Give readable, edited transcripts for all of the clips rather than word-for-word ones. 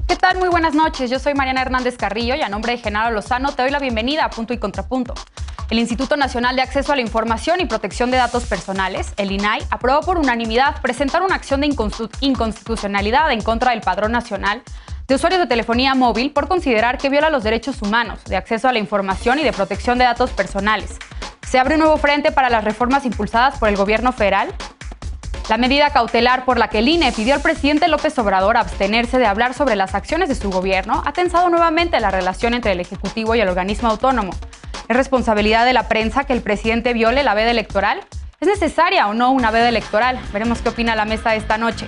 ¿Qué tal? Muy buenas noches. Yo soy Mariana Hernández Carrillo y a nombre de Genaro Lozano te doy la bienvenida a Punto y Contrapunto. El Instituto Nacional de Acceso a la Información y Protección de Datos Personales, el INAI, aprobó por unanimidad presentar una acción de inconstitucionalidad en contra del Padrón Nacional de Usuarios de Telefonía Móvil por considerar que viola los derechos humanos de acceso a la información y de protección de datos personales. Se abre un nuevo frente para las reformas impulsadas por el gobierno federal. La medida cautelar por la que el INE pidió al presidente López Obrador abstenerse de hablar sobre las acciones de su gobierno ha tensado nuevamente la relación entre el Ejecutivo y el organismo autónomo. ¿Es responsabilidad de la prensa que el presidente viole la veda electoral? ¿Es necesaria o no una veda electoral? Veremos qué opina la mesa esta noche.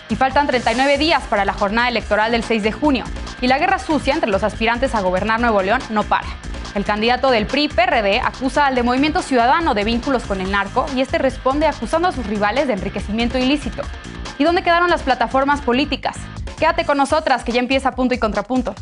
Y faltan 39 días para la jornada electoral del 6 de junio. Y la guerra sucia entre los aspirantes a gobernar Nuevo León no para. El candidato del PRI-PRD acusa al de Movimiento Ciudadano de vínculos con el narco y este responde acusando a sus rivales de enriquecimiento ilícito. ¿Y dónde quedaron las plataformas políticas? Quédate con nosotras que ya empieza Punto y Contrapunto.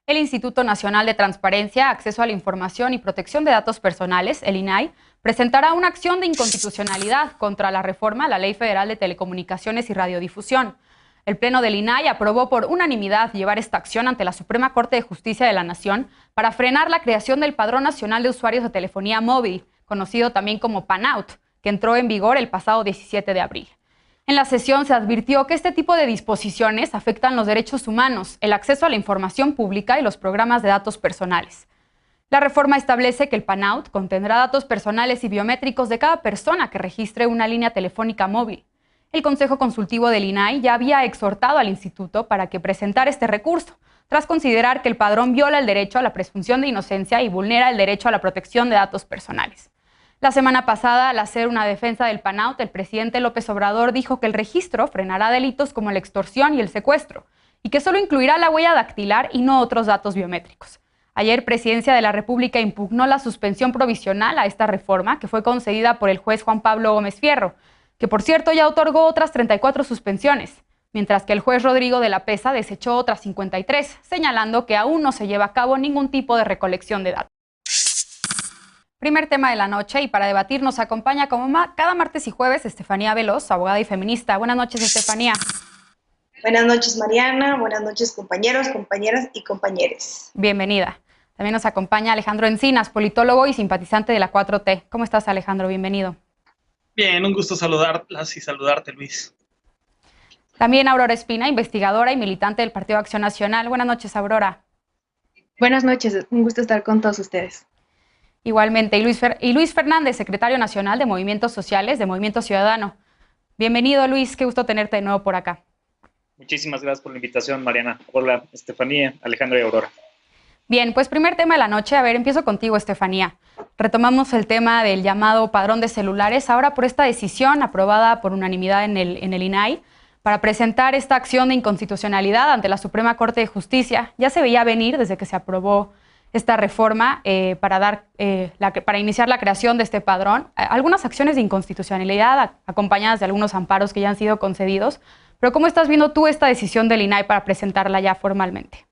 El Instituto Nacional de Transparencia, Acceso a la Información y Protección de Datos Personales, el INAI, presentará una acción de inconstitucionalidad contra la reforma a la Ley Federal de Telecomunicaciones y Radiodifusión. El Pleno del INAI aprobó por unanimidad llevar esta acción ante la Suprema Corte de Justicia de la Nación para frenar la creación del Padrón Nacional de Usuarios de Telefonía Móvil, conocido también como PANAUT, que entró en vigor el pasado 17 de abril. En la sesión se advirtió que este tipo de disposiciones afectan los derechos humanos, el acceso a la información pública y los programas de datos personales. La reforma establece que el PANAUT contendrá datos personales y biométricos de cada persona que registre una línea telefónica móvil. El Consejo Consultivo del INAI ya había exhortado al instituto para que presentara este recurso, tras considerar que el padrón viola el derecho a la presunción de inocencia y vulnera el derecho a la protección de datos personales. La semana pasada, al hacer una defensa del PANAUT, el presidente López Obrador dijo que el registro frenará delitos como la extorsión y el secuestro, y que solo incluirá la huella dactilar y no otros datos biométricos. Ayer, Presidencia de la República impugnó la suspensión provisional a esta reforma, que fue concedida por el juez Juan Pablo Gómez Fierro, que por cierto ya otorgó otras 34 suspensiones, mientras que el juez Rodrigo de la Pesa desechó otras 53, señalando que aún no se lleva a cabo ningún tipo de recolección de datos. Primer tema de la noche, y para debatir nos acompaña como cada martes y jueves Estefanía Veloz, abogada y feminista. Buenas noches, Estefanía. Buenas noches, Mariana. Buenas noches, compañeros, compañeras y compañeres. Bienvenida. También nos acompaña Alejandro Encinas, politólogo y simpatizante de la 4T. ¿Cómo estás, Alejandro? Bienvenido. Bien, un gusto saludarlas y saludarte, Luis. También Aurora Espina, investigadora y militante del Partido Acción Nacional. Buenas noches, Aurora. Buenas noches, un gusto estar con todos ustedes. Igualmente, y Luis Fernández, secretario nacional de Movimientos Sociales de Movimiento Ciudadano. Bienvenido, Luis, qué gusto tenerte de nuevo por acá. Muchísimas gracias por la invitación, Mariana. Hola, Estefanía, Alejandro y Aurora. Bien, pues primer tema de la noche. A ver, empiezo contigo, Estefanía. Retomamos el tema del llamado padrón de celulares, ahora por esta decisión aprobada por unanimidad en el INAI, para presentar esta acción de inconstitucionalidad ante la Suprema Corte de Justicia. Ya se veía venir desde que se aprobó esta reforma para iniciar la creación de este padrón. Algunas acciones de inconstitucionalidad acompañadas de algunos amparos que ya han sido concedidos. Pero ¿cómo estás viendo tú esta decisión del INAI para presentarla ya formalmente?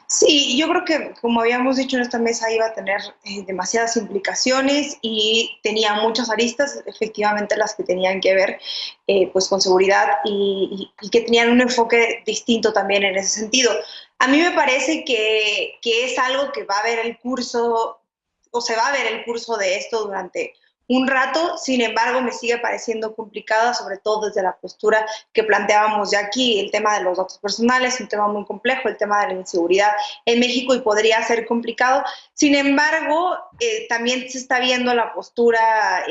Sí, yo creo que, como habíamos dicho en esta mesa, iba a tener demasiadas implicaciones y tenía muchas aristas, efectivamente las que tenían que ver pues con seguridad y que tenían un enfoque distinto también en ese sentido. A mí me parece que es algo que va a ver el curso, o se va a ver el curso de esto durante un rato. Sin embargo, me sigue pareciendo complicada, sobre todo desde la postura que planteábamos ya aquí. El tema de los datos personales es un tema muy complejo, el tema de la inseguridad en México, y podría ser complicado. Sin embargo, también se está viendo la postura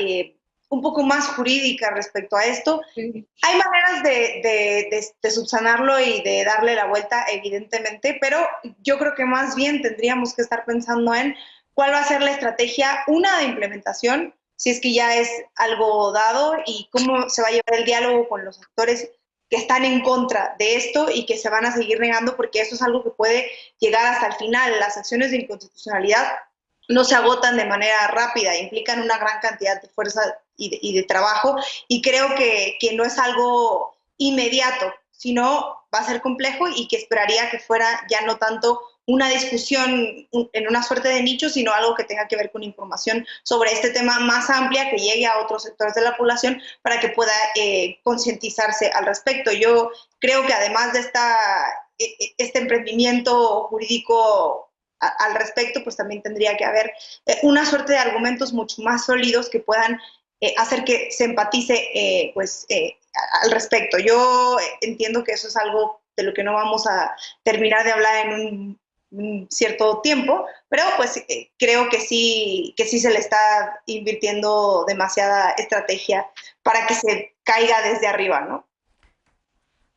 un poco más jurídica respecto a esto. Sí. Hay maneras de subsanarlo y de darle la vuelta, evidentemente, pero yo creo que más bien tendríamos que estar pensando en cuál va a ser la estrategia, una, de implementación, si es que ya es algo dado, y cómo se va a llevar el diálogo con los actores que están en contra de esto y que se van a seguir negando, porque eso es algo que puede llegar hasta el final. Las acciones de inconstitucionalidad no se agotan de manera rápida, implican una gran cantidad de fuerza y de trabajo, y creo que no es algo inmediato, sino va a ser complejo, y que esperaría que fuera ya no tanto una discusión en una suerte de nicho, sino algo que tenga que ver con información sobre este tema más amplia, que llegue a otros sectores de la población para que pueda concientizarse al respecto. Yo creo que además de este emprendimiento jurídico al respecto, pues también tendría que haber una suerte de argumentos mucho más sólidos que puedan hacer que se empatice al respecto. Yo entiendo que eso es algo de lo que no vamos a terminar de hablar en un cierto tiempo, pero pues creo que sí se le está invirtiendo demasiada estrategia para que se caiga desde arriba, ¿no?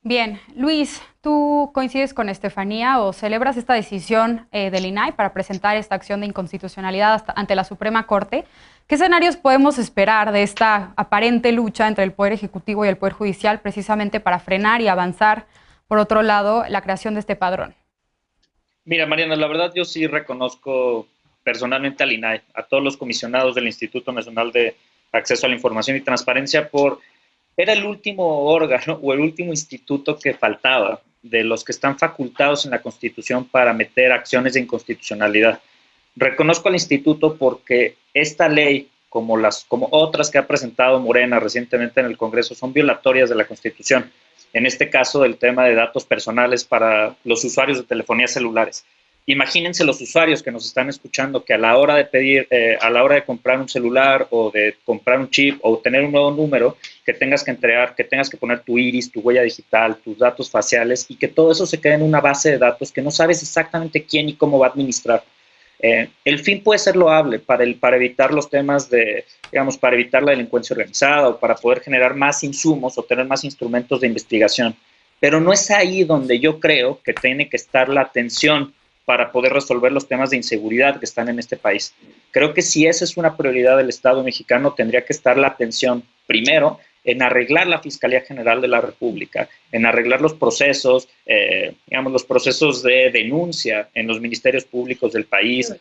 Bien, Luis, ¿tú coincides con Estefanía o celebras esta decisión del INAI para presentar esta acción de inconstitucionalidad ante la Suprema Corte? ¿Qué escenarios podemos esperar de esta aparente lucha entre el Poder Ejecutivo y el Poder Judicial precisamente para frenar y avanzar, por otro lado, la creación de este padrón? Mira, Mariana, la verdad yo sí reconozco personalmente al INAI, a todos los comisionados del Instituto Nacional de Acceso a la Información y Transparencia, era el último órgano o el último instituto que faltaba de los que están facultados en la Constitución para meter acciones de inconstitucionalidad. Reconozco al instituto porque esta ley, como otras que ha presentado Morena recientemente en el Congreso, son violatorias de la Constitución. En este caso, del tema de datos personales para los usuarios de telefonía celulares. Imagínense los usuarios que nos están escuchando que a la hora de comprar un celular o de comprar un chip o tener un nuevo número, que tengas que entregar, que tengas que poner tu iris, tu huella digital, tus datos faciales y que todo eso se quede en una base de datos que no sabes exactamente quién y cómo va a administrar. El fin puede ser loable para evitar los temas para evitar la delincuencia organizada o para poder generar más insumos o tener más instrumentos de investigación. Pero no es ahí donde yo creo que tiene que estar la atención para poder resolver los temas de inseguridad que están en este país. Creo que si esa es una prioridad del Estado mexicano, tendría que estar la atención primero en arreglar la Fiscalía General de la República, en arreglar los procesos, los procesos de denuncia en los ministerios públicos del país,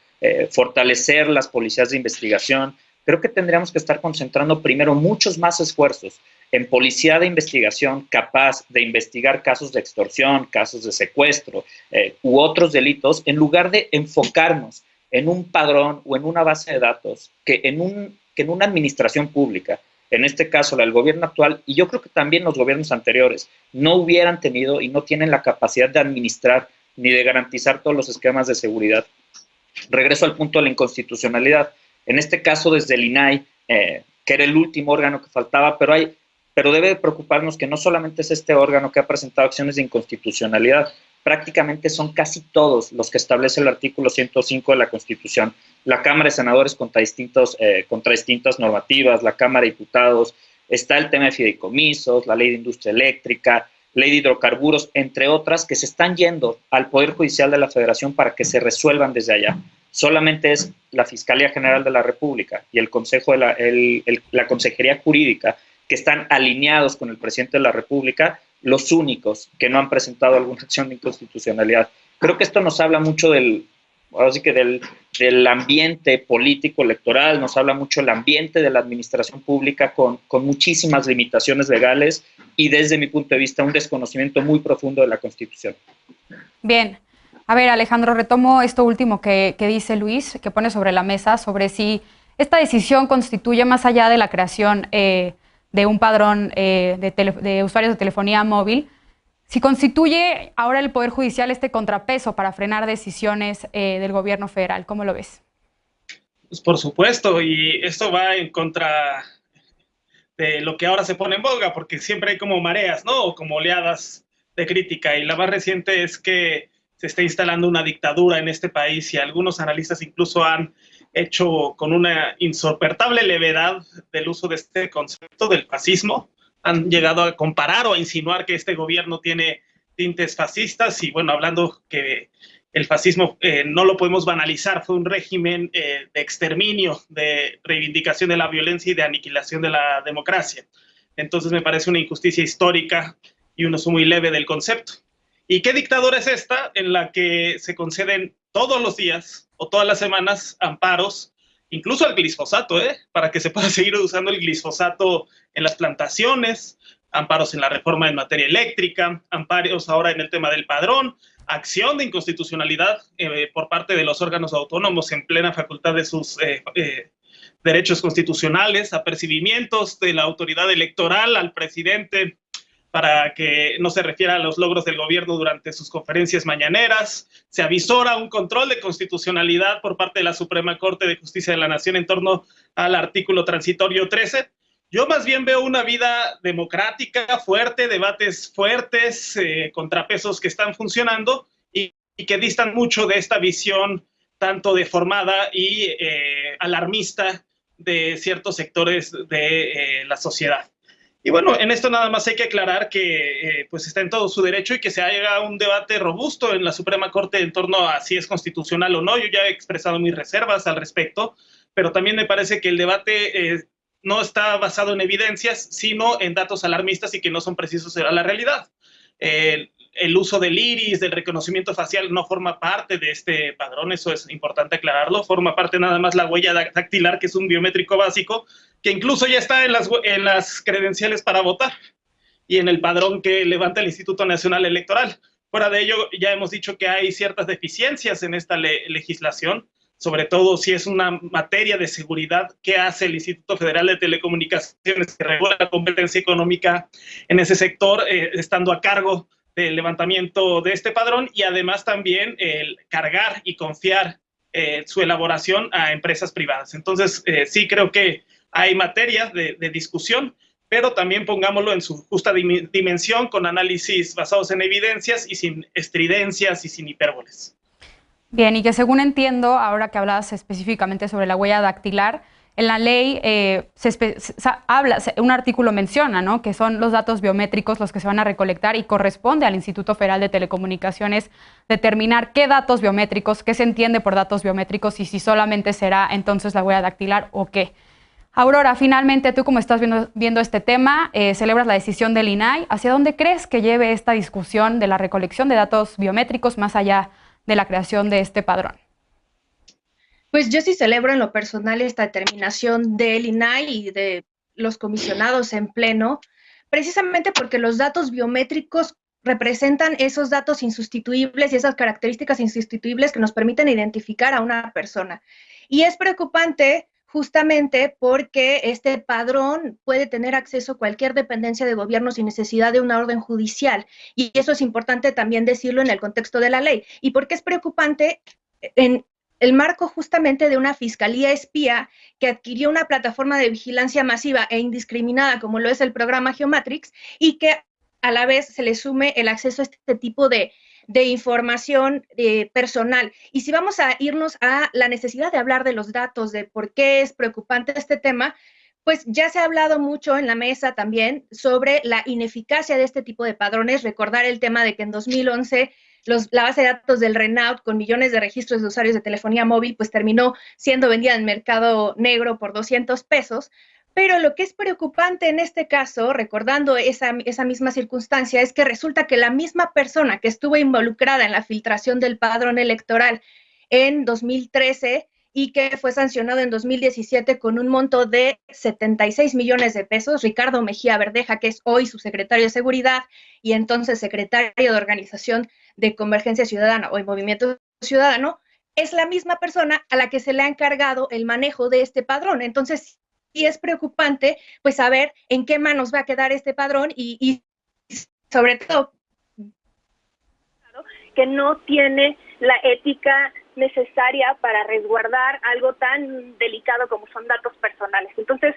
fortalecer las policías de investigación. Creo que tendríamos que estar concentrando primero muchos más esfuerzos en policía de investigación capaz de investigar casos de extorsión, casos de secuestro u otros delitos, en lugar de enfocarnos en un padrón o en una base de datos que en una administración pública, en este caso la del gobierno actual, y yo creo que también los gobiernos anteriores, no hubieran tenido y no tienen la capacidad de administrar ni de garantizar todos los esquemas de seguridad. Regreso al punto de la inconstitucionalidad. En este caso, desde el INAI, que era el último órgano que faltaba, pero debe de preocuparnos que no solamente es este órgano que ha presentado acciones de inconstitucionalidad, prácticamente son casi todos los que establece el artículo 105 de la Constitución. La Cámara de Senadores contra distintas normativas, la Cámara de Diputados, está el tema de fideicomisos, la Ley de Industria Eléctrica, Ley de Hidrocarburos, entre otras, que se están yendo al Poder Judicial de la Federación para que se resuelvan desde allá. Solamente es la Fiscalía General de la República y el Consejo la Consejería Jurídica, que están alineados con el presidente de la República, los únicos que no han presentado alguna acción de inconstitucionalidad. Creo que esto nos habla mucho del ambiente político electoral, nos habla mucho del ambiente de la administración pública con muchísimas limitaciones legales y desde mi punto de vista un desconocimiento muy profundo de la Constitución. Bien. A ver, Alejandro, retomo esto último que dice Luis, que pone sobre la mesa, sobre si esta decisión constituye, más allá de la creación de un padrón de usuarios de telefonía móvil, si constituye ahora el Poder Judicial este contrapeso para frenar decisiones del gobierno federal. ¿Cómo lo ves? Pues por supuesto, y esto va en contra de lo que ahora se pone en boga, porque siempre hay como mareas, ¿no? O como oleadas de crítica, y la más reciente es que se está instalando una dictadura en este país y algunos analistas incluso han hecho con una insoportable levedad del uso de este concepto del fascismo. Han llegado a comparar o a insinuar que este gobierno tiene tintes fascistas y bueno, hablando que el fascismo no lo podemos banalizar, fue un régimen de exterminio, de reivindicación de la violencia y de aniquilación de la democracia. Entonces me parece una injusticia histórica y un uso muy leve del concepto. ¿Y qué dictadura es esta en la que se conceden todos los días o todas las semanas amparos, incluso al glifosato, para que se pueda seguir usando el glifosato en las plantaciones, amparos en la reforma en materia eléctrica, amparos ahora en el tema del padrón, acción de inconstitucionalidad por parte de los órganos autónomos en plena facultad de sus derechos constitucionales, apercibimientos de la autoridad electoral al presidente para que no se refiera a los logros del gobierno durante sus conferencias mañaneras. Se avisora un control de constitucionalidad por parte de la Suprema Corte de Justicia de la Nación en torno al artículo transitorio 13. Yo más bien veo una vida democrática, fuerte, debates fuertes, contrapesos que están funcionando y que distan mucho de esta visión tanto deformada y alarmista de ciertos sectores de la sociedad. Y bueno, en esto nada más hay que aclarar que pues está en todo su derecho y que se haga un debate robusto en la Suprema Corte en torno a si es constitucional o no. Yo ya he expresado mis reservas al respecto, pero también me parece que el debate no está basado en evidencias, sino en datos alarmistas y que no son precisos a la realidad. El uso del iris, del reconocimiento facial, no forma parte de este padrón, eso es importante aclararlo, forma parte nada más la huella dactilar, que es un biométrico básico, que incluso ya está en las credenciales para votar y en el padrón que levanta el Instituto Nacional Electoral. Fuera de ello, ya hemos dicho que hay ciertas deficiencias en esta legislación, sobre todo si es una materia de seguridad. ¿Qué hace el Instituto Federal de Telecomunicaciones que regula la competencia económica en ese sector, estando a cargo del levantamiento de este padrón y además también el cargar y confiar su elaboración a empresas privadas? Entonces, sí creo que hay materia de discusión, pero también pongámoslo en su justa dimensión, con análisis basados en evidencias y sin estridencias y sin hipérboles. Bien, y que según entiendo, ahora que hablabas específicamente sobre la huella dactilar, en la ley un artículo menciona, ¿no?, que son los datos biométricos los que se van a recolectar y corresponde al Instituto Federal de Telecomunicaciones determinar qué datos biométricos, qué se entiende por datos biométricos y si solamente será entonces la huella dactilar o qué. Aurora, finalmente, tú como estás viendo este tema, celebras la decisión del INAI. ¿Hacia dónde crees que lleve esta discusión de la recolección de datos biométricos más allá de la creación de este padrón? Pues yo sí celebro en lo personal esta determinación del INAI y de los comisionados en pleno, precisamente porque los datos biométricos representan esos datos insustituibles y esas características insustituibles que nos permiten identificar a una persona. Y es preocupante justamente porque este padrón puede tener acceso a cualquier dependencia de gobierno sin necesidad de una orden judicial. Y eso es importante también decirlo en el contexto de la ley. ¿Y por qué es preocupante? En el marco justamente de una fiscalía espía que adquirió una plataforma de vigilancia masiva e indiscriminada como lo es el programa Geomatrix, y que a la vez se le sume el acceso a este tipo de información personal. Y si vamos a irnos a la necesidad de hablar de los datos, de por qué es preocupante este tema, pues ya se ha hablado mucho en la mesa también sobre la ineficacia de este tipo de padrones. Recordar el tema de que en 2011 la base de datos del RENAUT con millones de registros de usuarios de telefonía móvil pues terminó siendo vendida en el mercado negro por 200 pesos. Pero lo que es preocupante en este caso, recordando esa misma circunstancia, es que resulta que la misma persona que estuvo involucrada en la filtración del padrón electoral en 2013 y que fue sancionado en 2017 con un monto de 76 millones de pesos, Ricardo Mejía Verdeja, que es hoy subsecretario de Seguridad y entonces secretario de Organización de Convergencia Ciudadana o Movimiento Ciudadano, es la misma persona a la que se le ha encargado el manejo de este padrón. Entonces, sí es preocupante pues saber en qué manos va a quedar este padrón y sobre todo que no tiene la ética necesaria para resguardar algo tan delicado como son datos personales. Entonces,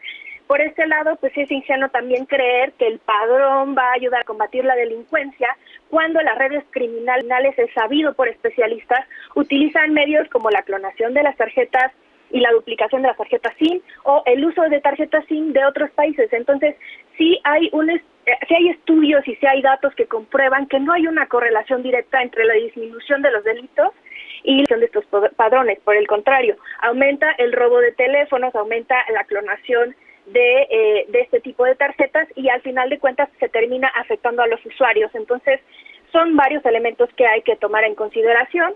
por este lado, pues es ingenuo también creer que el padrón va a ayudar a combatir la delincuencia cuando las redes criminales, es sabido por especialistas, utilizan medios como la clonación de las tarjetas y la duplicación de las tarjetas SIM o el uso de tarjetas SIM de otros países. Entonces, sí hay estudios y sí hay datos que comprueban que no hay una correlación directa entre la disminución de los delitos y la de estos padrones. Por el contrario, aumenta el robo de teléfonos, aumenta la clonación de este tipo de tarjetas y al final de cuentas se termina afectando a los usuarios. Entonces, son varios elementos que hay que tomar en consideración.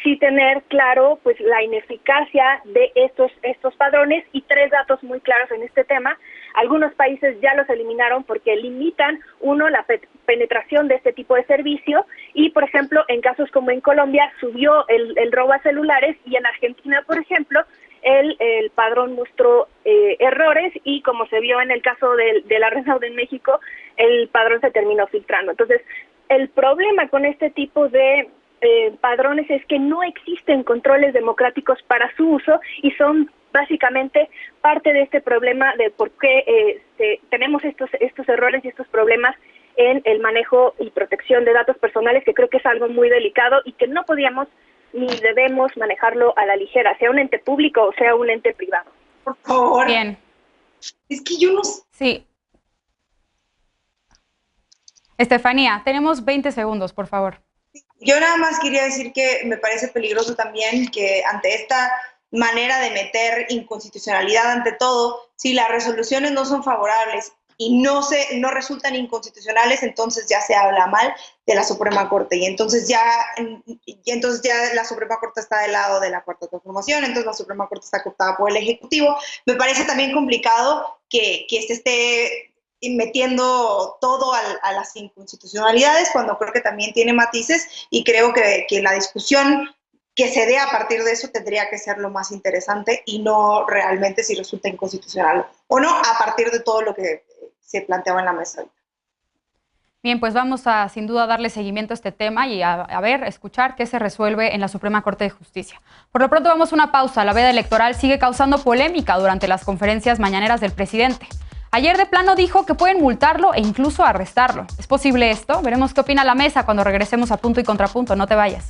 Sí tener claro pues la ineficacia de estos padrones y tres datos muy claros en este tema. Algunos países ya los eliminaron porque limitan, uno, la penetración de este tipo de servicio y, por ejemplo, en casos como en Colombia subió el robo a celulares y en Argentina, por ejemplo, el padrón mostró errores y como se vio en el caso de la Renault en México, el padrón se terminó filtrando. Entonces, el problema con este tipo de padrones es que no existen controles democráticos para su uso y son básicamente parte de este problema de por qué tenemos estos errores y estos problemas en el manejo y protección de datos personales, que creo que es algo muy delicado y que no podíamos ni debemos manejarlo a la ligera, sea un ente público o sea un ente privado. Por favor. Bien. Es que yo no sé. Sí. Estefanía, tenemos 20 segundos, por favor. Yo nada más quería decir que me parece peligroso también que ante esta manera de meter inconstitucionalidad ante todo, si las resoluciones no son favorables y no resultan inconstitucionales, entonces ya se habla mal de la Suprema Corte y entonces ya la Suprema Corte está del lado de la Cuarta Transformación, entonces la Suprema Corte está cooptada por el Ejecutivo. Me parece también complicado que se esté metiendo todo a las inconstitucionalidades cuando creo que también tiene matices y creo que la discusión que se dé a partir de eso tendría que ser lo más interesante y no realmente si resulta inconstitucional o no a partir de todo lo que se planteaba en la mesa. Bien, pues vamos a sin duda darle seguimiento a este tema y a escuchar qué se resuelve en la Suprema Corte de Justicia. Por lo pronto vamos a una pausa. La veda electoral sigue causando polémica durante las conferencias mañaneras del presidente. Ayer de plano dijo que pueden multarlo e incluso arrestarlo. ¿Es posible esto? Veremos qué opina la mesa cuando regresemos a Punto y Contrapunto. No te vayas.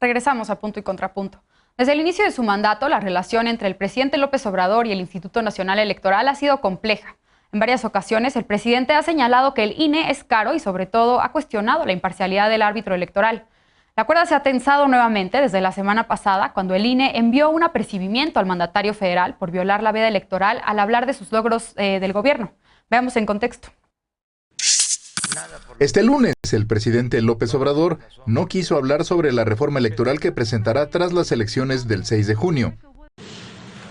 Regresamos a Punto y Contrapunto. Desde el inicio de su mandato, la relación entre el presidente López Obrador y el Instituto Nacional Electoral ha sido compleja. En varias ocasiones, el presidente ha señalado que el INE es caro y, sobre todo, ha cuestionado la imparcialidad del árbitro electoral. La cuerda se ha tensado nuevamente desde la semana pasada, cuando el INE envió un apercibimiento al mandatario federal por violar la veda electoral al hablar de sus logros del gobierno. Veamos en contexto. Este lunes, el presidente López Obrador no quiso hablar sobre la reforma electoral que presentará tras las elecciones del 6 de junio.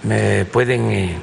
Me pueden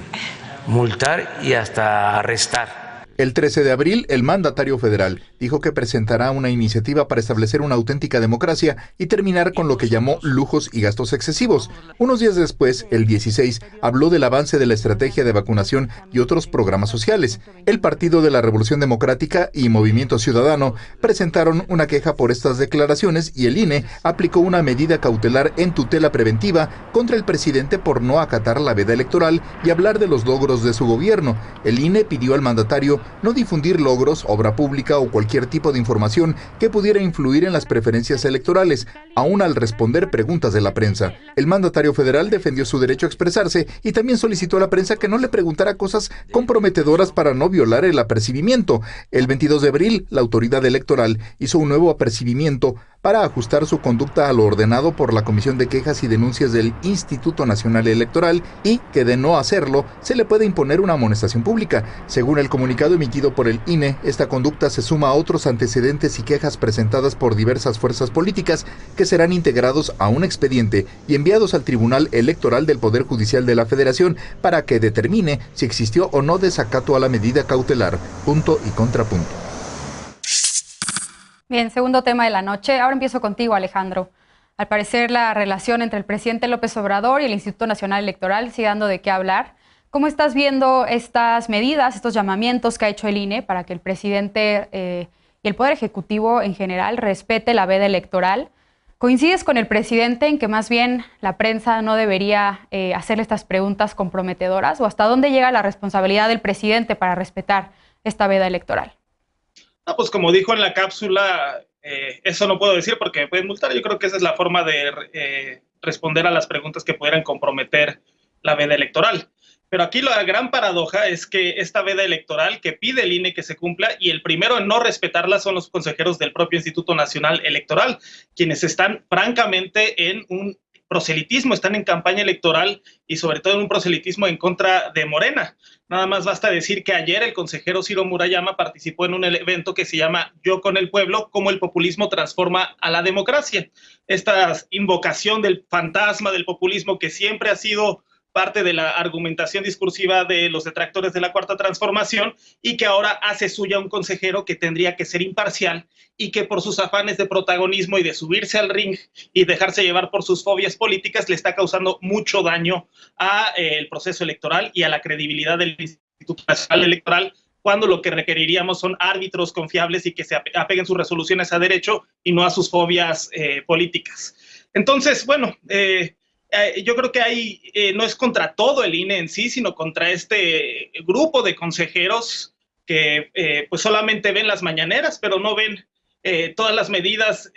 multar y hasta arrestar. El 13 de abril, el mandatario federal dijo que presentará una iniciativa para establecer una auténtica democracia y terminar con lo que llamó lujos y gastos excesivos. Unos días después, el 16, habló del avance de la estrategia de vacunación y otros programas sociales. El Partido de la Revolución Democrática y Movimiento Ciudadano presentaron una queja por estas declaraciones y el INE aplicó una medida cautelar en tutela preventiva contra el presidente por no acatar la veda electoral y hablar de los logros de su gobierno. El INE pidió al mandatario no difundir logros, obra pública o cualquier tipo de información que pudiera influir en las preferencias electorales, aún al responder preguntas de la prensa. El mandatario federal defendió su derecho a expresarse y también solicitó a la prensa que no le preguntara cosas comprometedoras para no violar el apercibimiento. El 22 de abril, la autoridad electoral hizo un nuevo apercibimiento para ajustar su conducta a lo ordenado por la Comisión de Quejas y Denuncias del Instituto Nacional Electoral y que de no hacerlo se le puede imponer una amonestación pública. Según el comunicado emitido por el INE, esta conducta se suma a otros antecedentes y quejas presentadas por diversas fuerzas políticas que serán integrados a un expediente y enviados al Tribunal Electoral del Poder Judicial de la Federación para que determine si existió o no desacato a la medida cautelar. Punto y contrapunto. Bien, segundo tema de la noche. Ahora empiezo contigo, Alejandro. Al parecer, la relación entre el presidente López Obrador y el Instituto Nacional Electoral sigue dando de qué hablar. ¿Cómo estás viendo estas medidas, estos llamamientos que ha hecho el INE para que el presidente y el Poder Ejecutivo en general respete la veda electoral? ¿Coincides con el presidente en que más bien la prensa no debería hacerle estas preguntas comprometedoras? ¿O hasta dónde llega la responsabilidad del presidente para respetar esta veda electoral? Pues como dijo en la cápsula, eso no puedo decir porque me pueden multar. Yo creo que esa es la forma de responder a las preguntas que pudieran comprometer la veda electoral. Pero aquí la gran paradoja es que esta veda electoral que pide el INE que se cumpla y el primero en no respetarla son los consejeros del propio Instituto Nacional Electoral, quienes están francamente en un proselitismo, están en campaña electoral y sobre todo en un proselitismo en contra de Morena. Nada más basta decir que ayer el consejero Ciro Murayama participó en un evento que se llama Yo con el Pueblo, cómo el populismo transforma a la democracia. Esta invocación del fantasma del populismo que siempre ha sido parte de la argumentación discursiva de los detractores de la Cuarta Transformación y que ahora hace suya un consejero que tendría que ser imparcial y que por sus afanes de protagonismo y de subirse al ring y dejarse llevar por sus fobias políticas le está causando mucho daño al proceso electoral y a la credibilidad del Instituto Nacional Electoral, cuando lo que requeriríamos son árbitros confiables y que se apeguen sus resoluciones a derecho y no a sus fobias políticas. Entonces, bueno, yo creo que ahí no es contra todo el INE en sí, sino contra este grupo de consejeros que pues solamente ven las mañaneras, pero no ven todas las medidas,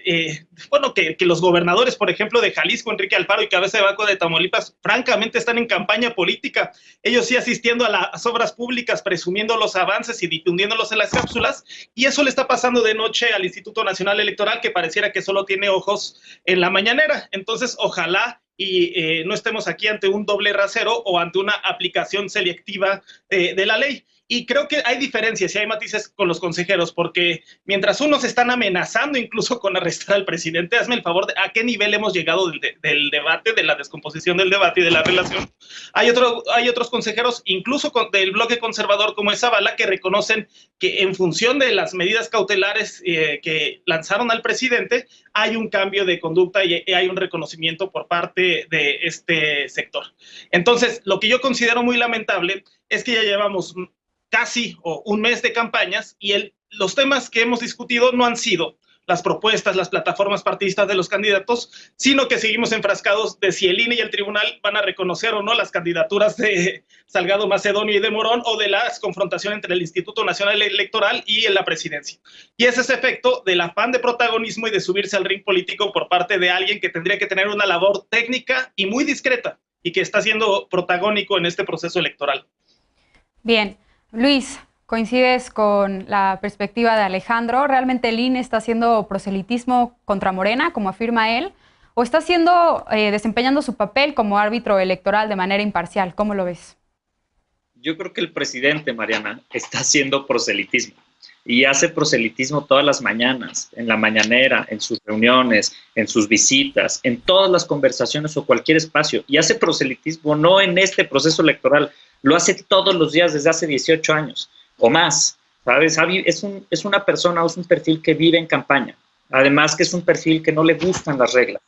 bueno, que los gobernadores, por ejemplo, de Jalisco, Enrique Alfaro, y Cabeza de Vaca de Tamaulipas, francamente están en campaña política. Ellos sí asistiendo a las obras públicas, presumiendo los avances y difundiéndolos en las cápsulas, y eso le está pasando de noche al Instituto Nacional Electoral, que pareciera que solo tiene ojos en la mañanera. Entonces, ojalá y no estemos aquí ante un doble rasero o ante una aplicación selectiva de la ley. Y creo que hay diferencias y hay matices con los consejeros, porque mientras unos están amenazando incluso con arrestar al presidente, hazme el favor, ¿a qué nivel hemos llegado del debate, de la descomposición del debate y de la relación? Hay otros consejeros, incluso del bloque conservador como es Zavala, que reconocen que en función de las medidas cautelares que lanzaron al presidente, hay un cambio de conducta y hay un reconocimiento por parte de este sector. Entonces, lo que yo considero muy lamentable es que ya llevamos casi un mes de campañas y los temas que hemos discutido no han sido las propuestas, las plataformas partidistas de los candidatos, sino que seguimos enfrascados de si el INE y el tribunal van a reconocer o no las candidaturas de Salgado Macedonio y de Morón, o de la confrontación entre el Instituto Nacional Electoral y la presidencia. Y ese es efecto del afán de protagonismo y de subirse al ring político por parte de alguien que tendría que tener una labor técnica y muy discreta y que está siendo protagónico en este proceso electoral. Bien. Luis, ¿coincides con la perspectiva de Alejandro? ¿Realmente el INE está haciendo proselitismo contra Morena, como afirma él? ¿O está desempeñando su papel como árbitro electoral de manera imparcial? ¿Cómo lo ves? Yo creo que el presidente, Mariana, está haciendo proselitismo. Y hace proselitismo todas las mañanas, en la mañanera, en sus reuniones, en sus visitas, en todas las conversaciones o cualquier espacio. Y hace proselitismo no en este proceso electoral, lo hace todos los días desde hace 18 años o más, ¿sabes? Es una persona, es un perfil que vive en campaña. Además que es un perfil que no le gustan las reglas.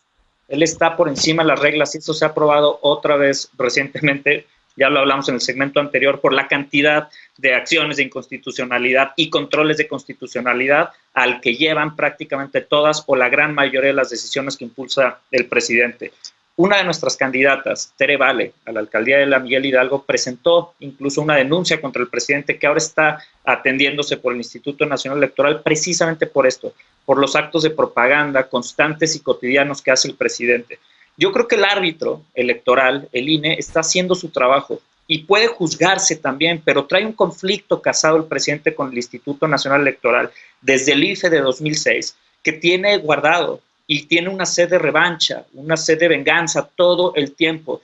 Él está por encima de las reglas y eso se ha probado otra vez recientemente, ya lo hablamos en el segmento anterior, por la cantidad de acciones de inconstitucionalidad y controles de constitucionalidad al que llevan prácticamente todas o la gran mayoría de las decisiones que impulsa el presidente. Una de nuestras candidatas, Tere Vale, a la alcaldía de la Miguel Hidalgo, presentó incluso una denuncia contra el presidente que ahora está atendiéndose por el Instituto Nacional Electoral precisamente por esto, por los actos de propaganda constantes y cotidianos que hace el presidente. Yo creo que el árbitro electoral, el INE, está haciendo su trabajo y puede juzgarse también, pero trae un conflicto casado el presidente con el Instituto Nacional Electoral desde el IFE de 2006 que tiene guardado. Y tiene una sed de revancha, una sed de venganza todo el tiempo,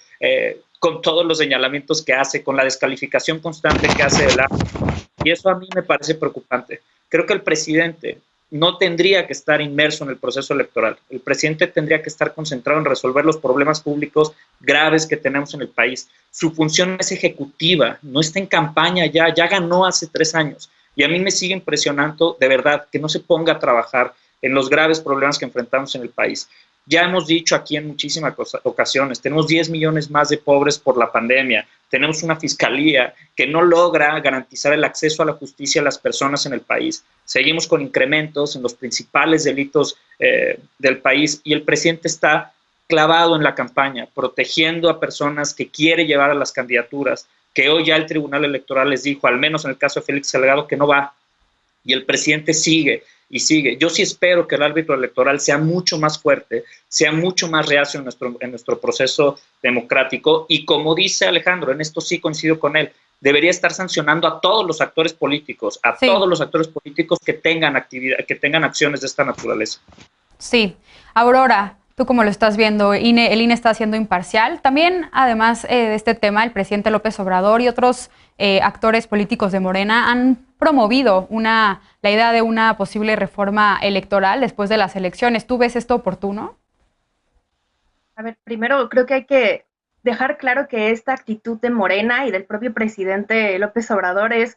con todos los señalamientos que hace, con la descalificación constante que hace del árbitro. Y eso a mí me parece preocupante. Creo que el presidente no tendría que estar inmerso en el proceso electoral. El presidente tendría que estar concentrado en resolver los problemas públicos graves que tenemos en el país. Su función es ejecutiva, no está en campaña ya ganó hace 3 años. Y a mí me sigue impresionando, de verdad, que no se ponga a trabajar en los graves problemas que enfrentamos en el país. Ya hemos dicho aquí en muchísimas ocasiones, tenemos 10 millones más de pobres por la pandemia, tenemos una fiscalía que no logra garantizar el acceso a la justicia a las personas en el país, seguimos con incrementos en los principales delitos del país y el presidente está clavado en la campaña, protegiendo a personas que quiere llevar a las candidaturas, que hoy ya el Tribunal Electoral les dijo, al menos en el caso de Félix Salgado, que no va, y el presidente sigue y sigue. Yo sí espero que el árbitro electoral sea mucho más fuerte, sea mucho más reacio en nuestro proceso democrático y como dice Alejandro, en esto sí coincido con él, debería estar sancionando a todos los actores políticos, todos los actores políticos que tengan acciones de esta naturaleza. Sí. Aurora, ¿Tú cómo lo estás viendo? ¿El INE está siendo imparcial? También, además de este tema, el presidente López Obrador y otros actores políticos de Morena han promovido la idea de una posible reforma electoral después de las elecciones. ¿Tú ves esto oportuno? A ver, primero creo que hay que dejar claro que esta actitud de Morena y del propio presidente López Obrador es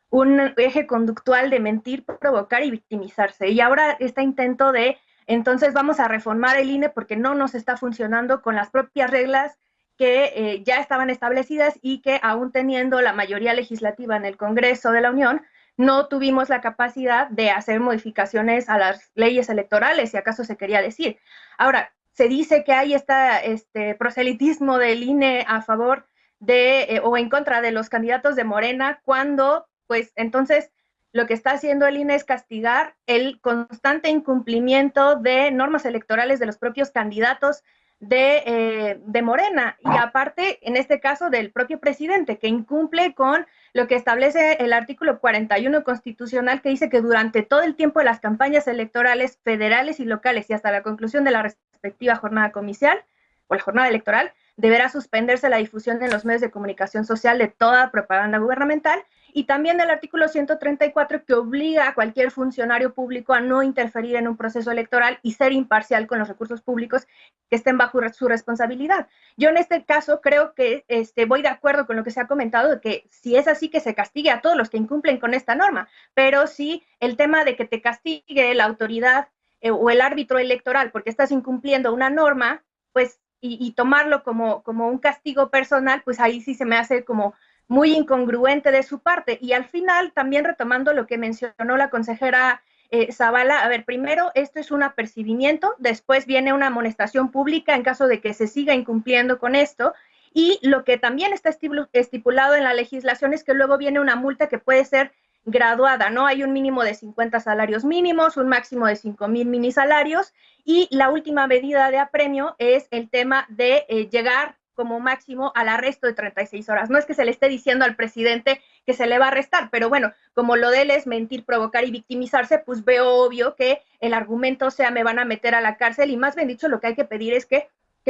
un eje conductual de mentir, provocar y victimizarse. Y ahora este intento de, entonces vamos a reformar el INE porque no nos está funcionando con las propias reglas que ya estaban establecidas y que aún teniendo la mayoría legislativa en el Congreso de la Unión, no tuvimos la capacidad de hacer modificaciones a las leyes electorales, si acaso se quería decir. Ahora, se dice que hay este proselitismo del INE a favor de o en contra de los candidatos de Morena, cuando pues entonces lo que está haciendo el INE es castigar el constante incumplimiento de normas electorales de los propios candidatos de Morena, y aparte, en este caso, del propio presidente, que incumple con lo que establece el artículo 41 constitucional, que dice que durante todo el tiempo de las campañas electorales federales y locales y hasta la conclusión de la respectiva jornada comicial o la jornada electoral, deberá suspenderse la difusión en los medios de comunicación social de toda propaganda gubernamental, y también el artículo 134 que obliga a cualquier funcionario público a no interferir en un proceso electoral y ser imparcial con los recursos públicos que estén bajo su responsabilidad. Yo en este caso creo que voy de acuerdo con lo que se ha comentado, de que si es así, que se castigue a todos los que incumplen con esta norma, pero sí el tema de que te castigue la autoridad o el árbitro electoral porque estás incumpliendo una norma, pues y tomarlo como un castigo personal, pues ahí sí se me hace como muy incongruente de su parte. Y al final, también retomando lo que mencionó la consejera Zavala, a ver, primero, esto es un apercibimiento, después viene una amonestación pública en caso de que se siga incumpliendo con esto, y lo que también está estipulado en la legislación es que luego viene una multa que puede ser graduada, ¿no? Hay un mínimo de 50 salarios mínimos, un máximo de 5,000 minisalarios, y la última medida de apremio es el tema de llegar como máximo al arresto de 36 horas. No es que se le esté diciendo al presidente que se le va a arrestar, pero bueno, como lo de él es mentir, provocar y victimizarse, pues veo obvio que el argumento sea me van a meter a la cárcel, y más bien dicho, lo que hay que pedir es que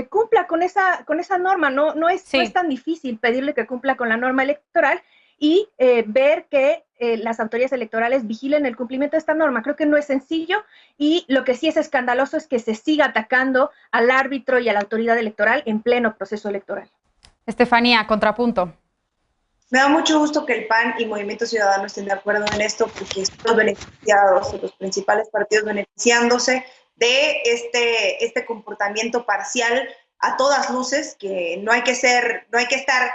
cumpla con esa norma. No es tan difícil pedirle que cumpla con la norma electoral y ver que las autoridades electorales vigilen el cumplimiento de esta norma. Creo que no es sencillo, y lo que sí es escandaloso es que se siga atacando al árbitro y a la autoridad electoral en pleno proceso electoral. Estefanía, contrapunto. Me da mucho gusto que el PAN y Movimiento Ciudadano estén de acuerdo en esto, porque son los beneficiados, los principales partidos beneficiándose de este comportamiento parcial a todas luces, que no hay que estar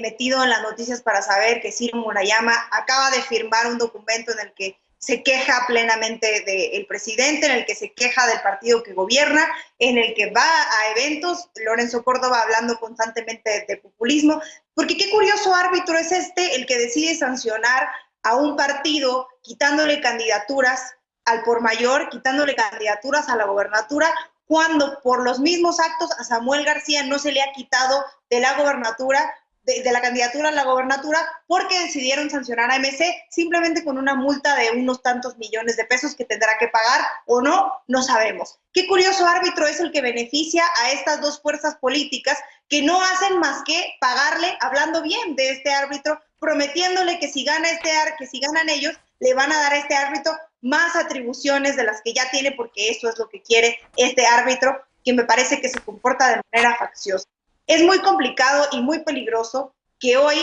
metido en las noticias para saber que Ciro Murayama acaba de firmar un documento en el que se queja plenamente del presidente, en el que se queja del partido que gobierna, en el que va a eventos, Lorenzo Córdoba hablando constantemente de populismo, porque qué curioso árbitro es el que decide sancionar a un partido quitándole candidaturas al por mayor, quitándole candidaturas a la gobernatura, cuando por los mismos actos a Samuel García no se le ha quitado de la gobernatura, de la candidatura a la gobernatura, porque decidieron sancionar a MC simplemente con una multa de unos tantos millones de pesos que tendrá que pagar o no, no sabemos. Qué curioso árbitro es el que beneficia a estas dos fuerzas políticas que no hacen más que pagarle, hablando bien de este árbitro, prometiéndole que si ganan ellos, le van a dar a este árbitro más atribuciones de las que ya tiene, porque eso es lo que quiere este árbitro, que me parece que se comporta de manera facciosa. Es muy complicado y muy peligroso que hoy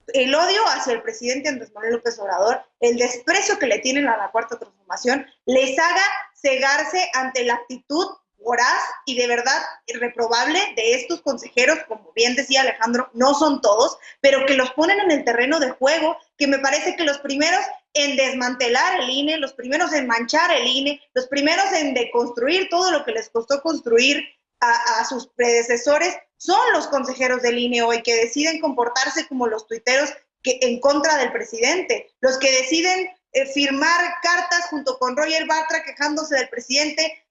el odio hacia el presidente Andrés Manuel López Obrador, el desprecio que le tienen a la Cuarta Transformación, les haga cegarse ante la actitud voraz y de verdad reprobable de estos consejeros. Como bien decía Alejandro, no son todos, pero que los ponen en el terreno de juego, que me parece que los primeros en desmantelar el INE, los primeros en manchar el INE, los primeros en deconstruir todo lo que les costó construir a sus predecesores, son los consejeros del INE hoy, que deciden comportarse como los tuiteros en contra del presidente, los que deciden firmar cartas junto con Roger Bartra quejándose del presidente,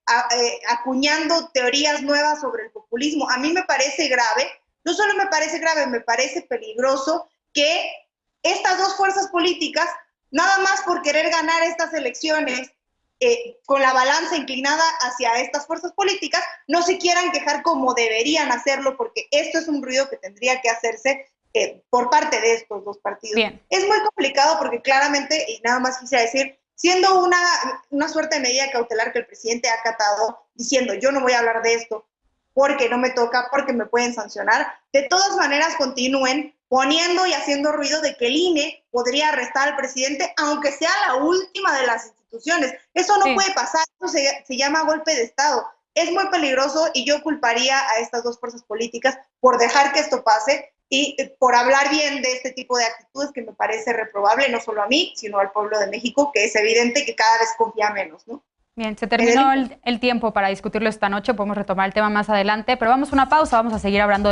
acuñando teorías nuevas sobre el populismo. A mí me parece grave, no solo me parece grave, me parece peligroso que estas dos fuerzas políticas, nada más por querer ganar estas elecciones, con la balanza inclinada hacia estas fuerzas políticas, no se quieran quejar como deberían hacerlo, porque esto es un ruido que tendría que hacerse por parte de estos dos partidos. Bien. Es muy complicado porque claramente, y nada más quisiera decir, siendo una suerte de medida cautelar que el presidente ha acatado, diciendo yo no voy a hablar de esto porque no me toca, porque me pueden sancionar, de todas maneras continúen poniendo y haciendo ruido de que el INE podría arrestar al presidente, aunque sea la última de las instituciones. Eso no puede pasar, eso se llama golpe de Estado. Es muy peligroso y yo culparía a estas dos fuerzas políticas por dejar que esto pase y por hablar bien de este tipo de actitudes que me parece reprobable, no solo a mí, sino al pueblo de México, que es evidente que cada vez confía menos, ¿no? Bien, se terminó el tiempo para discutirlo esta noche, podemos retomar el tema más adelante, pero vamos a una pausa, vamos a seguir hablando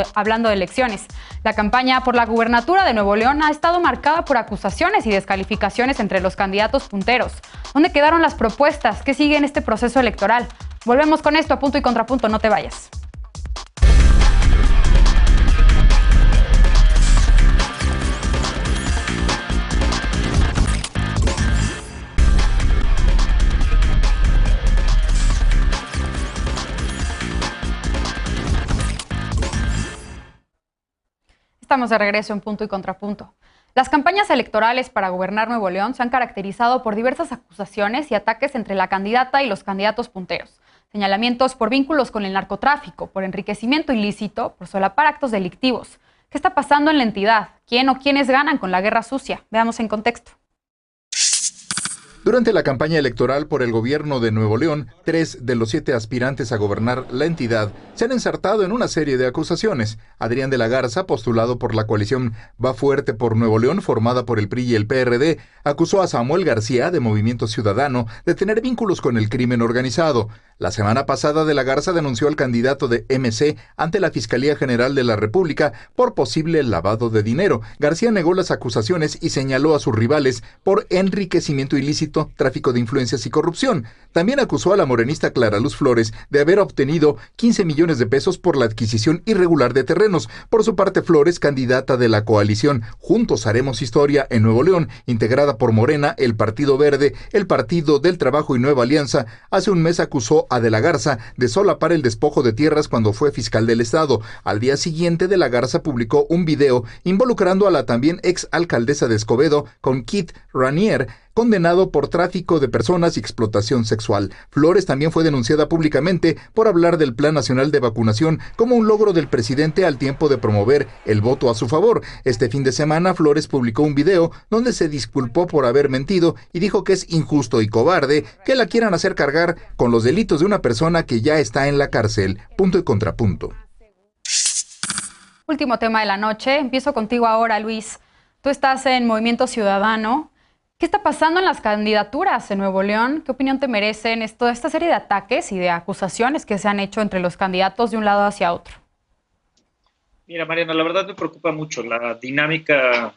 de elecciones. La campaña por la gubernatura de Nuevo León ha estado marcada por acusaciones y descalificaciones entre los candidatos punteros. ¿Dónde quedaron las propuestas? ¿Qué sigue en este proceso electoral? Volvemos con esto a Punto y Contrapunto, no te vayas. Estamos de regreso en Punto y Contrapunto. Las campañas electorales para gobernar Nuevo León se han caracterizado por diversas acusaciones y ataques entre la candidata y los candidatos punteros. Señalamientos por vínculos con el narcotráfico, por enriquecimiento ilícito, por solapar actos delictivos. ¿Qué está pasando en la entidad? ¿Quién o quiénes ganan con la guerra sucia? Veamos en contexto. Durante la campaña electoral por el gobierno de Nuevo León, 3 de los 7 aspirantes a gobernar la entidad se han ensartado en una serie de acusaciones. Adrián de la Garza, postulado por la coalición Va Fuerte por Nuevo León, formada por el PRI y el PRD, acusó a Samuel García, de Movimiento Ciudadano, de tener vínculos con el crimen organizado. La semana pasada, de la Garza denunció al candidato de MC ante la Fiscalía General de la República por posible lavado de dinero. García negó las acusaciones y señaló a sus rivales por enriquecimiento ilícito, tráfico de influencias y corrupción. También acusó a la morenista Clara Luz Flores de haber obtenido 15 millones de pesos por la adquisición irregular de terrenos. Por su parte, Flores, candidata de la coalición Juntos Haremos Historia en Nuevo León, integrada por Morena, el Partido Verde, el Partido del Trabajo y Nueva Alianza, hace un mes acusó a de la Garza de solapar el despojo de tierras cuando fue fiscal del estado. Al día siguiente, de la Garza publicó un video involucrando a la también ex alcaldesa de Escobedo con Kit Ranier, condenado por tráfico de personas y explotación sexual. Flores también fue denunciada públicamente por hablar del Plan Nacional de Vacunación como un logro del presidente al tiempo de promover el voto a su favor. Este fin de semana, Flores publicó un video donde se disculpó por haber mentido y dijo que es injusto y cobarde que la quieran hacer cargar con los delitos de una persona que ya está en la cárcel. Punto y Contrapunto. Último tema de la noche. Empiezo contigo ahora, Luis. Tú estás en Movimiento Ciudadano. ¿Qué está pasando en las candidaturas en Nuevo León? ¿Qué opinión te merecen toda esta serie de ataques y de acusaciones que se han hecho entre los candidatos de un lado hacia otro? Mira, Mariana, la verdad me preocupa mucho la dinámica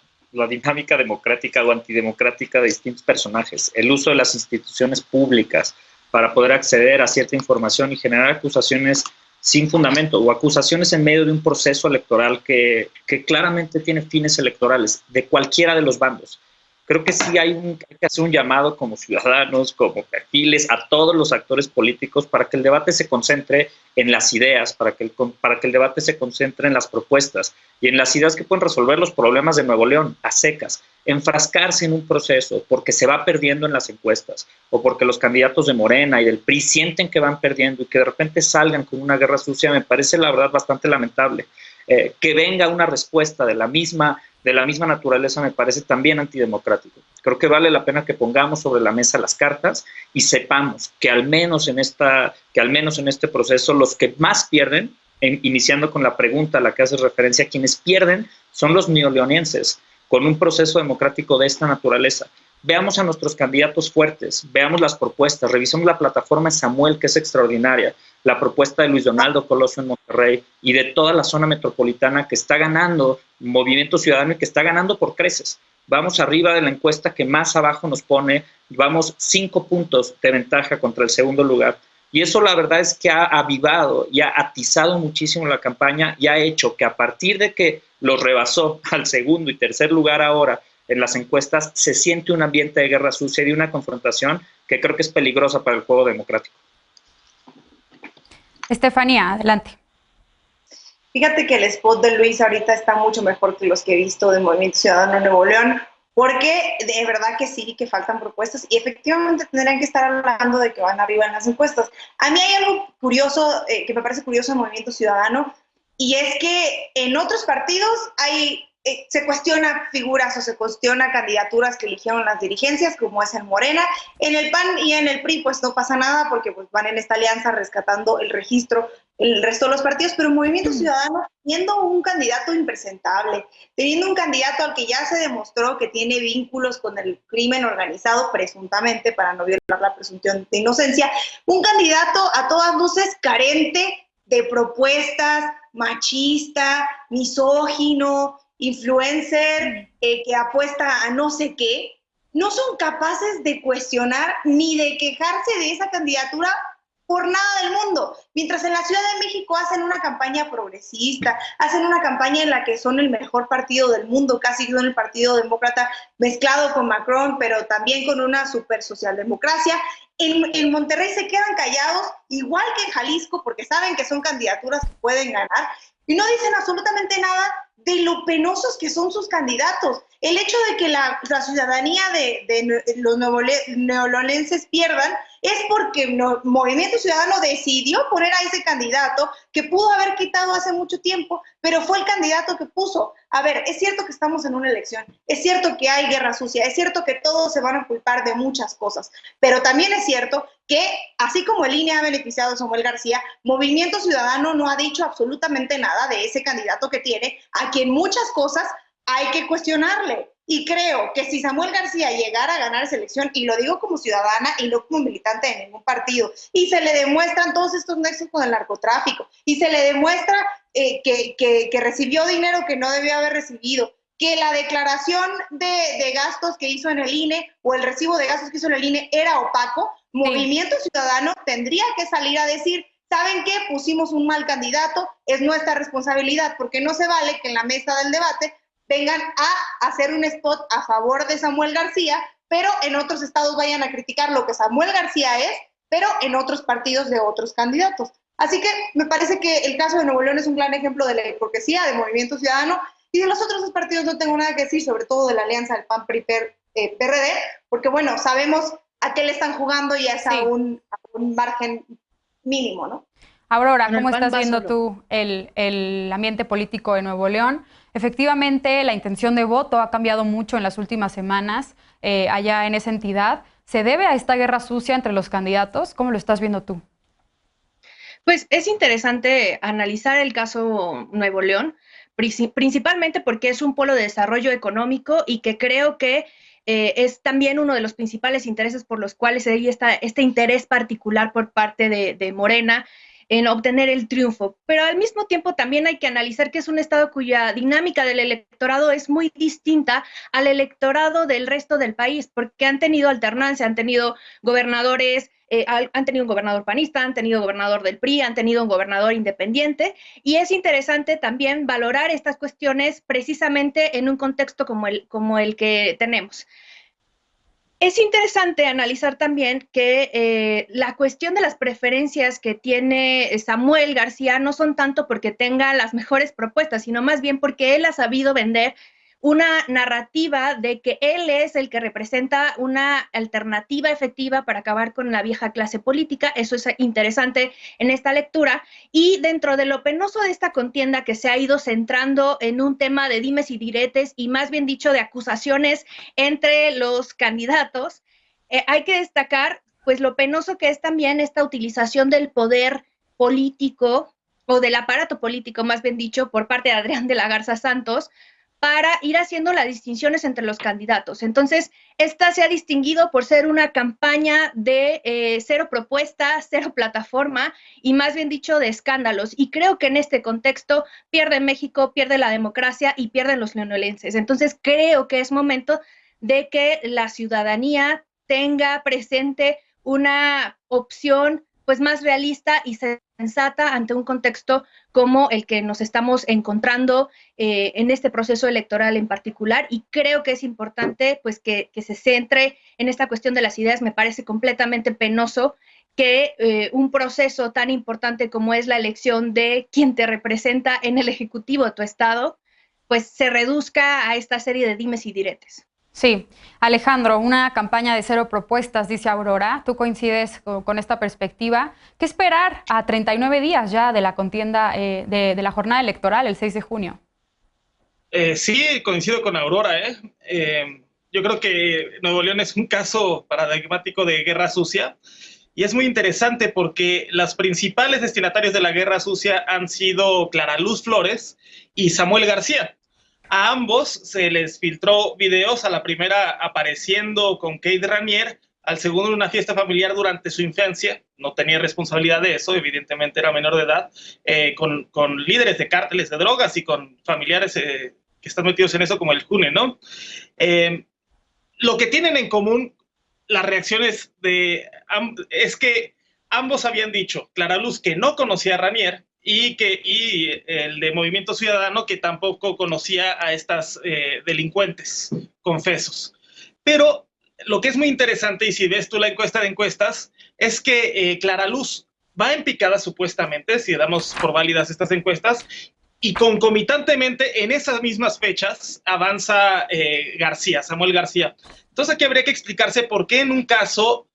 democrática o antidemocrática de distintos personajes, el uso de las instituciones públicas para poder acceder a cierta información y generar acusaciones sin fundamento o acusaciones en medio de un proceso electoral que claramente tiene fines electorales de cualquiera de los bandos. Creo que sí hay que hacer un llamado como ciudadanos, como perfiles, a todos los actores políticos para que el debate se concentre en las ideas, para que el debate se concentre en las propuestas y en las ideas que pueden resolver los problemas de Nuevo León a secas. Enfrascarse en un proceso porque se va perdiendo en las encuestas o porque los candidatos de Morena y del PRI sienten que van perdiendo y que de repente salgan con una guerra sucia, me parece la verdad bastante lamentable. Que venga una respuesta de la misma naturaleza me parece también antidemocrático. Creo que vale la pena que pongamos sobre la mesa las cartas y sepamos que al menos en este proceso los que más pierden, iniciando con la pregunta a la que haces referencia, quienes pierden son los neoleonenses con un proceso democrático de esta naturaleza. Veamos a nuestros candidatos fuertes, veamos las propuestas, revisemos la plataforma de Samuel, que es extraordinaria, la propuesta de Luis Donaldo Colosio en Monterrey y de toda la zona metropolitana que está ganando Movimiento Ciudadano y que está ganando por creces. Vamos arriba de la encuesta que más abajo nos pone, vamos 5 puntos de ventaja contra el segundo lugar. Y eso la verdad es que ha avivado y ha atizado muchísimo la campaña y ha hecho que a partir de que los rebasó al segundo y tercer lugar ahora, en las encuestas, se siente un ambiente de guerra sucia y de una confrontación que creo que es peligrosa para el juego democrático. Estefanía, adelante. Fíjate que el spot de Luis ahorita está mucho mejor que los que he visto de Movimiento Ciudadano en Nuevo León, porque de verdad que sí, que faltan propuestas y efectivamente tendrían que estar hablando de que van arriba en las encuestas. A mí hay algo curioso, que me parece curioso en Movimiento Ciudadano, y es que en otros partidos se cuestiona figuras o se cuestiona candidaturas que eligieron las dirigencias, como es en Morena. En el PAN y en el PRI pues no pasa nada porque pues van en esta alianza rescatando el registro, el resto de los partidos, pero en Movimiento Ciudadano, teniendo un candidato impresentable, teniendo un candidato al que ya se demostró que tiene vínculos con el crimen organizado, presuntamente, para no violar la presunción de inocencia, un candidato a todas luces carente de propuestas, machista, misógino, influencer, que apuesta a no sé qué, no son capaces de cuestionar ni de quejarse de esa candidatura por nada del mundo. Mientras en la Ciudad de México hacen una campaña progresista, hacen una campaña en la que son el mejor partido del mundo, casi son el partido demócrata mezclado con Macron, pero también con una super socialdemocracia. En Monterrey se quedan callados, igual que en Jalisco, porque saben que son candidaturas que pueden ganar, y no dicen absolutamente nada de lo penosos que son sus candidatos. El hecho de que la ciudadanía de los neololenses pierdan es porque Movimiento Ciudadano decidió poner a ese candidato que pudo haber quitado hace mucho tiempo, pero fue el candidato que puso. A ver, es cierto que estamos en una elección, es cierto que hay guerra sucia, es cierto que todos se van a culpar de muchas cosas, pero también es cierto que, así como el INE ha beneficiado a Samuel García, Movimiento Ciudadano no ha dicho absolutamente nada de ese candidato que tiene, a quien muchas cosas hay que cuestionarle. Y creo que si Samuel García llegara a ganar esa elección, y lo digo como ciudadana y no como militante de ningún partido, y se le demuestran todos estos nexos con el narcotráfico, y se le demuestra que recibió dinero que no debió haber recibido, que la declaración de gastos que hizo en el INE o el recibo de gastos que hizo en el INE era opaco, sí. Movimiento Ciudadano tendría que salir a decir: ¿saben qué? Pusimos un mal candidato, es nuestra responsabilidad, porque no se vale que en la mesa del debate vengan a hacer un spot a favor de Samuel García, pero en otros estados vayan a criticar lo que Samuel García es, pero en otros partidos de otros candidatos. Así que me parece que el caso de Nuevo León es un gran ejemplo de la hipocresía de Movimiento Ciudadano, y de los otros dos partidos no tengo nada que decir, sobre todo de la alianza del PAN-PRI-PRD, porque bueno, sabemos a qué le están jugando y es a un margen mínimo, ¿no? Aurora, ¿cómo estás viendo tú el ambiente político de Nuevo León? Efectivamente, la intención de voto ha cambiado mucho en las últimas semanas allá en esa entidad. ¿Se debe a esta guerra sucia entre los candidatos? ¿Cómo lo estás viendo tú? Pues es interesante analizar el caso Nuevo León, principalmente porque es un polo de desarrollo económico y que creo que es también uno de los principales intereses por los cuales hay este interés particular por parte de Morena en obtener el triunfo. Pero al mismo tiempo también hay que analizar que es un estado cuya dinámica del electorado es muy distinta al electorado del resto del país, porque han tenido alternancia, han tenido gobernadores, han tenido un gobernador panista, han tenido gobernador del PRI, han tenido un gobernador independiente, y es interesante también valorar estas cuestiones precisamente en un contexto como el que tenemos. Es interesante analizar también que la cuestión de las preferencias que tiene Samuel García no son tanto porque tenga las mejores propuestas, sino más bien porque él ha sabido vender una narrativa de que él es el que representa una alternativa efectiva para acabar con la vieja clase política. Eso es interesante en esta lectura. Y dentro de lo penoso de esta contienda, que se ha ido centrando en un tema de dimes y diretes, y más bien dicho de acusaciones entre los candidatos, hay que destacar pues lo penoso que es también esta utilización del poder político, o del aparato político más bien dicho, por parte de Adrián de la Garza Santos, para ir haciendo las distinciones entre los candidatos. Entonces, esta se ha distinguido por ser una campaña de cero propuesta, cero plataforma, y más bien dicho de escándalos. Y creo que en este contexto pierde México, pierde la democracia y pierden los neololenses. Entonces, creo que es momento de que la ciudadanía tenga presente una opción pues más realista y sensata ante un contexto como el que nos estamos encontrando en este proceso electoral en particular, y creo que es importante pues que se centre en esta cuestión de las ideas. Me parece completamente penoso que un proceso tan importante como es la elección de quien te representa en el ejecutivo de tu estado, pues se reduzca a esta serie de dimes y diretes. Sí, Alejandro, una campaña de 0 propuestas, dice Aurora. ¿Tú coincides con esta perspectiva? ¿Qué esperar a 39 días ya de la contienda, de la jornada electoral, el 6 de junio? Sí, coincido con Aurora. Yo creo que Nuevo León es un caso paradigmático de guerra sucia, y es muy interesante porque las principales destinatarios de la guerra sucia han sido Clara Luz Flores y Samuel García. A ambos se les filtró videos, a la primera apareciendo con Kate Raniere, al segundo en una fiesta familiar durante su infancia. No tenía responsabilidad de eso, evidentemente era menor de edad, con líderes de cárteles de drogas y con familiares que están metidos en eso, como el June, ¿no? Lo que tienen en común las reacciones es que ambos habían dicho, Clara Luz, que no conocía a Raniere, y el de Movimiento Ciudadano, que tampoco conocía a estas delincuentes confesos. Pero lo que es muy interesante, y si ves tú la encuesta de encuestas, es que Clara Luz va en picada supuestamente, si damos por válidas estas encuestas, y concomitantemente en esas mismas fechas avanza Samuel García. Entonces aquí habría que explicarse por qué en un caso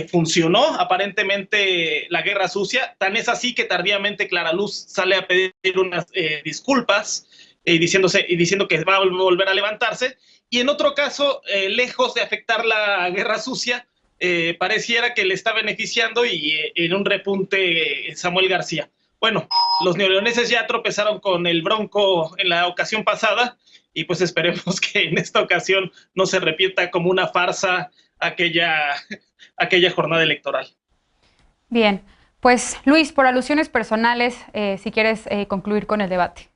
funcionó aparentemente la guerra sucia, tan es así que tardíamente Clara Luz sale a pedir unas disculpas diciendo que va a volver a levantarse, y en otro caso, lejos de afectar la guerra sucia, pareciera que le está beneficiando, y en un repunte Samuel García. Bueno, los neoleoneses ya tropezaron con el Bronco en la ocasión pasada, y pues esperemos que en esta ocasión no se repita como una farsa aquella jornada electoral. Bien, pues Luis, por alusiones personales, si quieres concluir con el debate.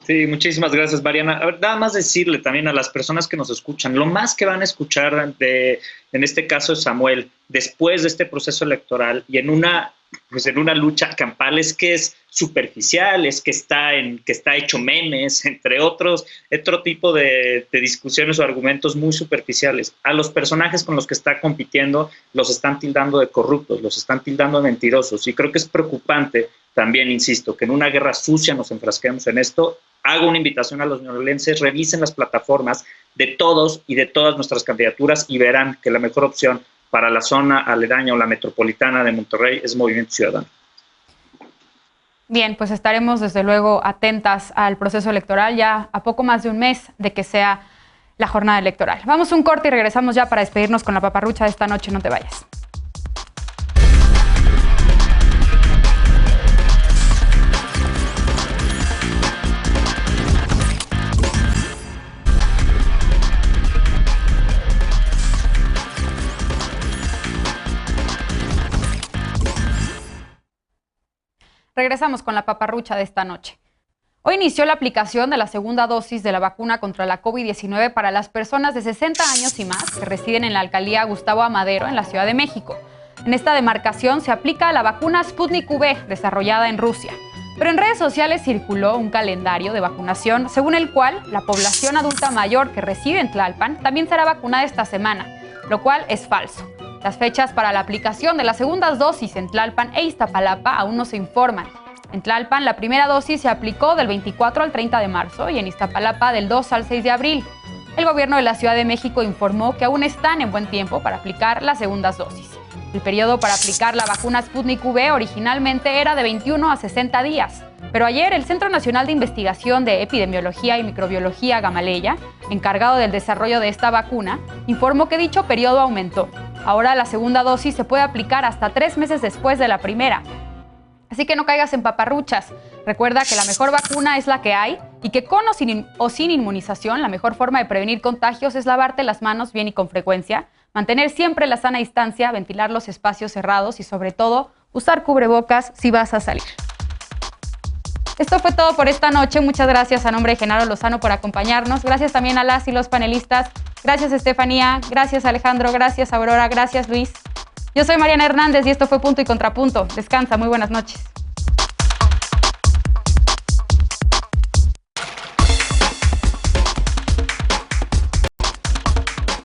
Sí, muchísimas gracias, Mariana. A ver, nada más decirle también a las personas que nos escuchan, lo más que van a escuchar en este caso de Samuel, después de este proceso electoral y en una lucha campal, es que es superficial, es que está hecho memes, entre otro tipo de discusiones o argumentos muy superficiales. A los personajes con los que está compitiendo los están tildando de corruptos, los están tildando de mentirosos, y creo que es preocupante también, insisto, que en una guerra sucia nos enfrasquemos en esto. Hago una invitación a los neolenses, revisen las plataformas de todos y de todas nuestras candidaturas y verán que la mejor opción para la zona aledaña o la metropolitana de Monterrey es Movimiento Ciudadano. Bien, pues estaremos desde luego atentas al proceso electoral, ya a poco más de un mes de que sea la jornada electoral. Vamos a un corte y regresamos ya para despedirnos con la paparrucha de esta noche. No te vayas. Regresamos con la paparrucha de esta noche. Hoy inició la aplicación de la segunda dosis de la vacuna contra la COVID-19 para las personas de 60 años y más que residen en la alcaldía Gustavo Amadero, en la Ciudad de México. En esta demarcación se aplica la vacuna Sputnik V, desarrollada en Rusia. Pero en redes sociales circuló un calendario de vacunación según el cual la población adulta mayor que reside en Tlalpan también será vacunada esta semana, lo cual es falso. Las fechas para la aplicación de las segundas dosis en Tlalpan e Iztapalapa aún no se informan. En Tlalpan, la primera dosis se aplicó del 24 al 30 de marzo y en Iztapalapa del 2 al 6 de abril. El gobierno de la Ciudad de México informó que aún están en buen tiempo para aplicar las segundas dosis. El periodo para aplicar la vacuna Sputnik V originalmente era de 21 a 60 días, pero ayer el Centro Nacional de Investigación de Epidemiología y Microbiología Gamaleya, encargado del desarrollo de esta vacuna, informó que dicho periodo aumentó. Ahora la segunda dosis se puede aplicar hasta 3 meses después de la primera. Así que no caigas en paparruchas. Recuerda que la mejor vacuna es la que hay y que con o sin inmunización la mejor forma de prevenir contagios es lavarte las manos bien y con frecuencia, mantener siempre la sana distancia, ventilar los espacios cerrados y sobre todo usar cubrebocas si vas a salir. Esto fue todo por esta noche. Muchas gracias a nombre de Genaro Lozano por acompañarnos. Gracias también a las y los panelistas. Gracias, Estefanía. Gracias, Alejandro. Gracias, Aurora. Gracias, Luis. Yo soy Mariana Hernández y esto fue Punto y Contrapunto. Descansa, muy buenas noches.